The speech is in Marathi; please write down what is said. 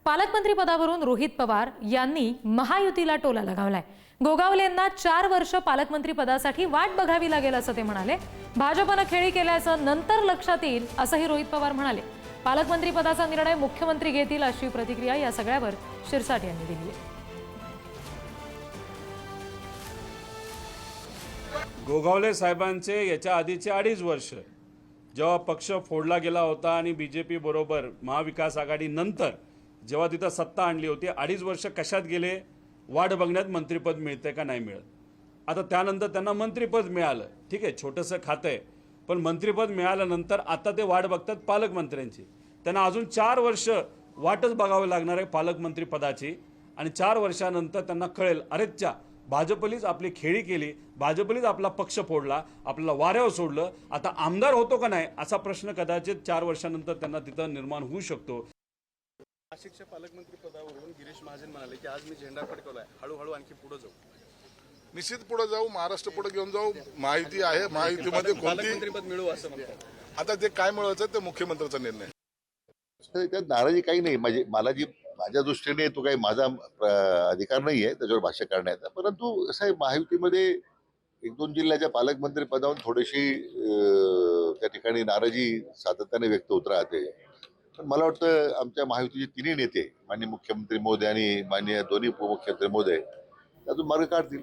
पालकमंत्री पदावरून रोहित पवार यांनी महायुतीला टोला लगावलाय। गोगावलेंना 4 वर्ष पालकमंत्री पदासाठी वाट बघावी लागेल असं ते म्हणाले। भाजपने खेळी केल्याचं नंतर लक्षात येईल असंही रोहित पवार म्हणाले। पालकमंत्री पदाचा निर्णय मुख्यमंत्री घेतील अशी प्रतिक्रिया या सगळ्यावर शिरसाट यांनी दिली आहे। गोगावले साहेबांचे याच्या आधीचे 2.5 वर्ष जेव्हा पक्ष फोडला गेला होता आणि बीजेपी बरोबर महाविकास आघाडी नंतर जेव्हा तिथं सत्ता आणली होती, 2.5 वर्ष कशात गेले? वाट बघण्यात मंत्रिपद मिळते का नाही मिळत। आता त्यानंतर त्यांना मंत्रिपद मिळालं, ठीक आहे, छोटंसं खातं आहे, पण मंत्रिपद मिळाल्यानंतर आता ते वाट बघतात पालकमंत्र्यांची। त्यांना अजून 4 वर्ष वाटच बघावी लागणार आहे पालकमंत्री पदाची आणि 4 वर्षानंतर त्यांना कळेल, अरेच्या भाजपलीच आपली खेळी केली, भाजपलीच आपला पक्ष फोडला, आपल्याला वाऱ्यावर सोडलं, आता आमदार होतो का नाही असा प्रश्न कदाचित 4 वर्षानंतर त्यांना तिथं निर्माण होऊ शकतो। नाशिकच्या पालकमंत्री पदावरून गिरीश महाजन म्हणाले की आज मी झेंडा फडकवलाय, हळूहळू आणखी पुढे जाऊ। निश्चित पुढे जाऊ, महाराष्ट्र पुढे घेऊन जाऊ। महायुती आहे, महायुतीमध्ये पालकमंत्रीपद मिळवू असं म्हणतात। आता ते काय मिळवायचं ते मुख्यमंत्र्यांचा निर्णय। त्यात नाराजी काही नाही, मला जी माझ्या दृष्टीने तो काही माझा अधिकार नाही आहे त्याच्यावर भाष्य करण्याचा। परंतु असं आहे, महायुतीमध्ये 1-2 जिल्ह्याच्या पालकमंत्री पदावरून थोडीशी त्या ठिकाणी नाराजी सातत्याने व्यक्त होत राहते। पण मला वाटतं आमच्या महायुतीचे तिन्ही नेते, माननीय मुख्यमंत्री महोदय आणि माननीय दोन्ही उपमुख्यमंत्री महोदय त्यातून मार्ग काढतील।